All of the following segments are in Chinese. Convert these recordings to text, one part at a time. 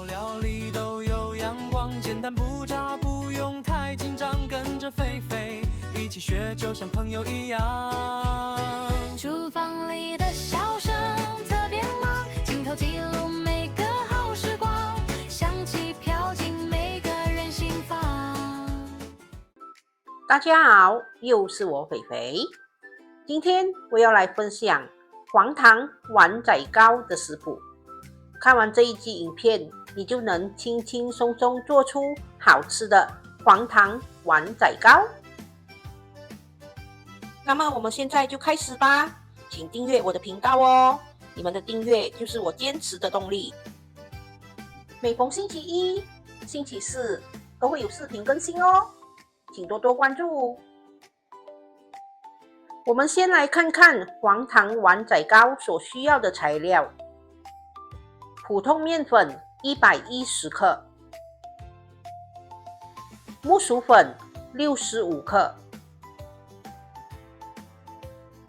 道料理都有阳光，简单不炸，不用太紧张，跟着菲菲一起学，就像朋友一样。厨房里的笑声特别忙，镜头记录每个好时光，香气飘进每个人心房。大家好，又是我肥肥。今天我要来分享黄糖碗仔糕的食谱。看完这一集影片，你就能轻轻松松做出好吃的黄糖碗仔糕。那么我们现在就开始吧，请订阅我的频道哦，你们的订阅就是我坚持的动力。每逢星期一、星期四都会有视频更新哦，请多多关注。我们先来看看黄糖碗仔糕所需要的材料。普通面粉110克，木薯粉65克，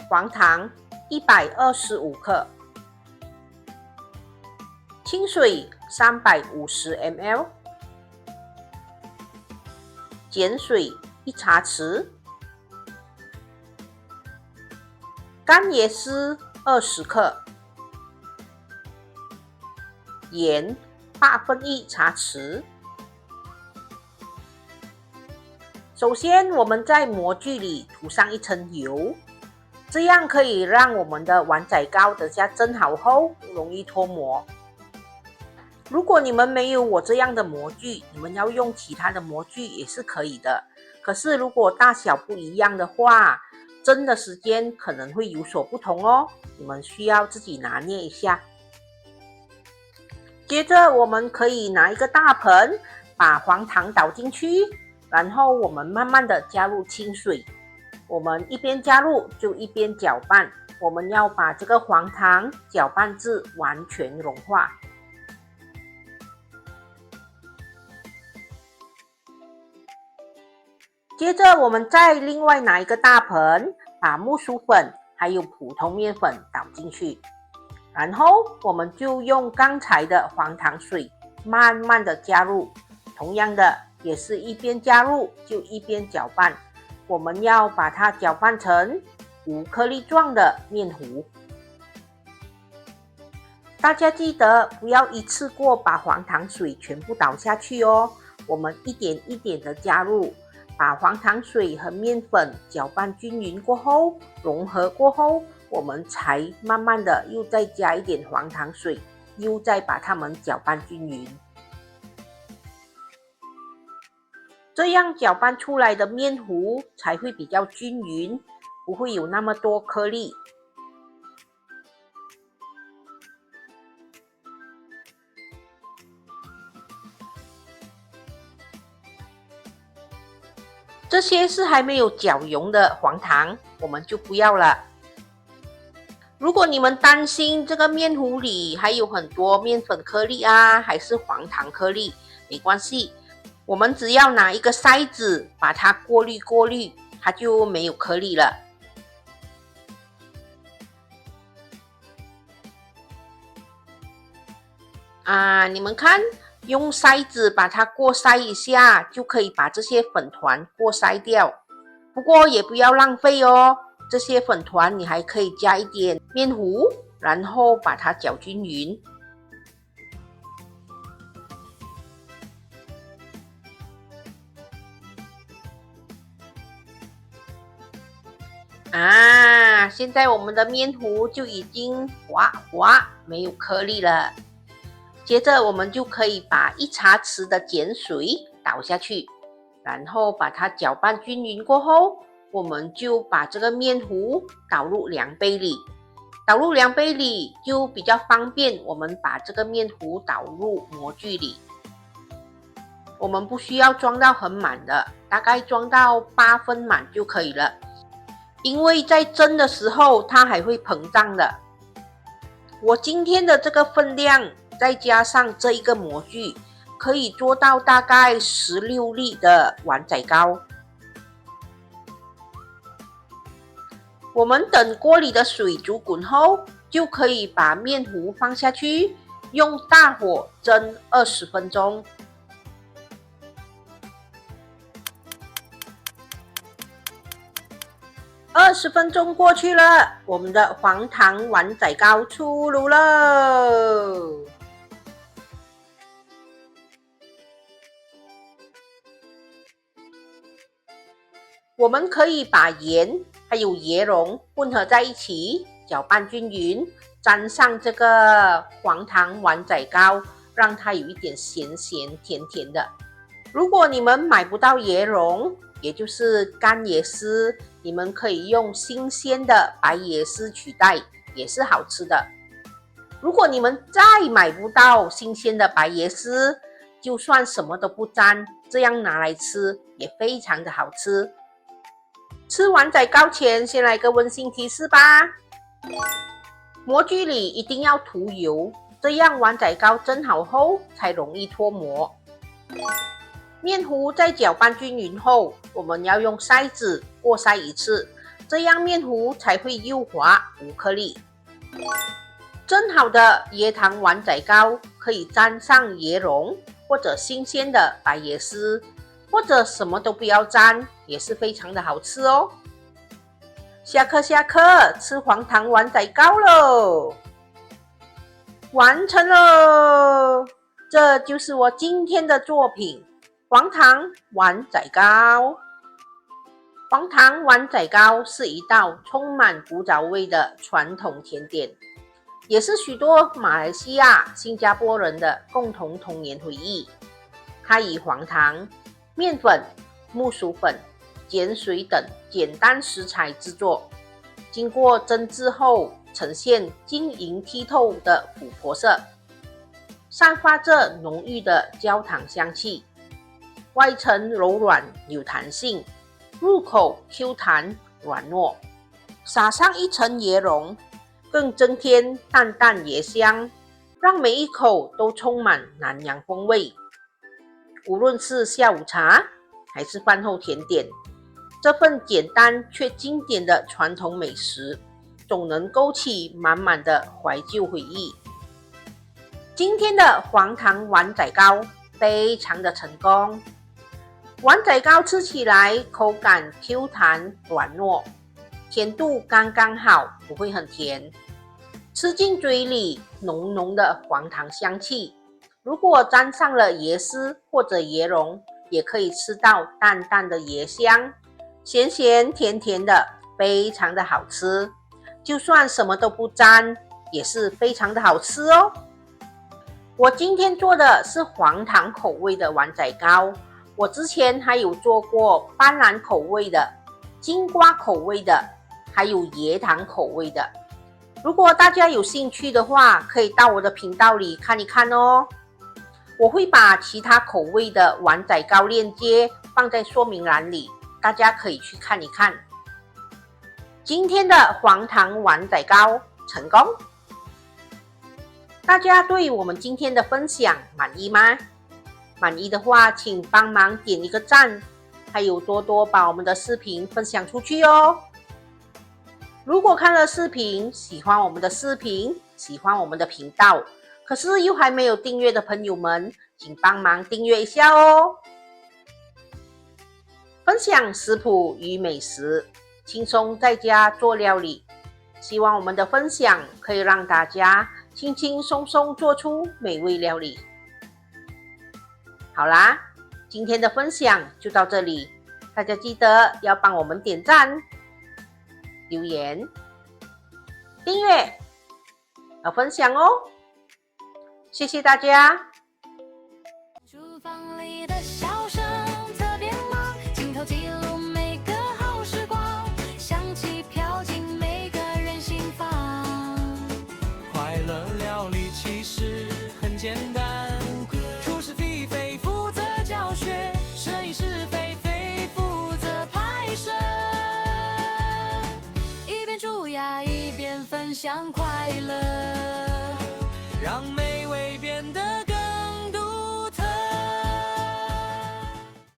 黄糖125克，清水350 ml， 碱水1茶匙，干椰丝20克，盐1/8茶匙。首先，我们在模具里涂上一层油，这样可以让我们的碗仔糕等下蒸好后容易脱模。如果你们没有我这样的模具，你们要用其他的模具也是可以的。可是如果大小不一样的话，蒸的时间可能会有所不同哦，你们需要自己拿捏一下。接着我们可以拿一个大盆，把黄糖倒进去，然后我们慢慢的加入清水，我们一边加入就一边搅拌，我们要把这个黄糖搅拌至完全融化。接着我们再另外拿一个大盆，把木薯粉还有普通面粉倒进去，然后我们就用刚才的黄糖水慢慢的加入，同样的也是一边加入就一边搅拌，我们要把它搅拌成无颗粒状的面糊。大家记得不要一次过把黄糖水全部倒下去哦，我们一点一点的加入，把黄糖水和面粉搅拌均匀过后，融合过后，我们才慢慢的又再加一点黄糖水，又再把它们搅拌均匀。这样搅拌出来的面糊才会比较均匀，不会有那么多颗粒。这些是还没有搅溶的黄糖，我们就不要了。如果你们担心这个面糊里还有很多面粉颗粒啊，还是黄糖颗粒，没关系，我们只要拿一个筛子把它过滤过滤，它就没有颗粒了。你们看，用筛子把它过筛一下，就可以把这些粉团过筛掉。不过也不要浪费哦，这些粉团你还可以加一点面糊，然后把它搅均匀。现在我们的面糊就已经滑滑，没有颗粒了。接着我们就可以把1茶匙的碱水倒下去，然后把它搅拌均匀过后，我们就把这个面糊倒入量杯里。倒入量杯里就比较方便，我们把这个面糊倒入模具里。我们不需要装到很满的，大概装到8分满就可以了。因为在蒸的时候它还会膨胀的。我今天的这个分量再加上这一个模具，可以做到大概16粒的碗仔糕。我们等锅里的水煮滚后，就可以把面糊放下去，用大火蒸20分钟。20分钟过去了，我们的黄糖碗仔糕出炉了。我们可以把盐还有椰蓉混合在一起，搅拌均匀，沾上这个黄糖碗仔糕，让它有一点咸咸甜甜的。如果你们买不到椰蓉，也就是干椰丝，你们可以用新鲜的白椰丝取代，也是好吃的。如果你们再买不到新鲜的白椰丝，就算什么都不沾，这样拿来吃也非常的好吃。吃碗仔糕前，先来个温馨提示吧。模具里一定要涂油，这样碗仔糕蒸好后才容易脱模。面糊在搅拌均匀后，我们要用筛子过筛一次，这样面糊才会又滑无颗粒。蒸好的椰糖碗仔糕可以沾上椰蓉或者新鲜的白椰丝，或者什么都不要沾，也是非常的好吃哦。下课，吃黄糖碗仔糕喽！完成了，这就是我今天的作品。黄糖碗仔糕，黄糖碗仔糕是一道充满古早味的传统甜点，也是许多马来西亚、新加坡人的共同童年回忆。它以黄糖、面粉、木薯粉、碱水等简单食材制作，经过蒸制后呈现晶莹剔透的琥珀色，散发着浓郁的焦糖香气。外层柔软有弹性，入口 Q 弹软糯，撒上一层椰蓉，更增添淡淡椰香，让每一口都充满南洋风味。无论是下午茶还是饭后甜点，这份简单却经典的传统美食，总能勾起满满的怀旧回忆。今天的黄糖碗仔糕非常的成功。碗仔糕吃起来口感 Q 弹软糯，甜度刚刚好，不会很甜。吃进嘴里浓浓的黄糖香气，如果沾上了椰丝或者椰蓉，也可以吃到淡淡的椰香，咸咸甜甜的，非常的好吃。就算什么都不沾，也是非常的好吃哦。我今天做的是黄糖口味的碗仔糕，我之前还有做过斑斓口味的、金瓜口味的，还有椰糖口味的。如果大家有兴趣的话，可以到我的频道里看一看哦。我会把其他口味的碗仔糕链接放在说明栏里，大家可以去看一看。今天的黄糖碗仔糕成功，大家对我们今天的分享满意吗？满意的话，请帮忙点一个赞，还有多多把我们的视频分享出去哦。如果看了视频，喜欢我们的视频，喜欢我们的频道，可是又还没有订阅的朋友们，请帮忙订阅一下哦。分享食谱与美食，轻松在家做料理，希望我们的分享可以让大家轻轻松松做出美味料理。好啦，今天的分享就到这里，大家记得要帮我们点赞、留言、订阅和分享哦，谢谢大家。厨房里的笑声特别忙，镜头记录每个好时光，香气飘进每个人心房。快乐料理其实很简单，厨师菲菲负责教学，摄影师菲菲负责拍摄，一边蛀牙一边分享快乐，让每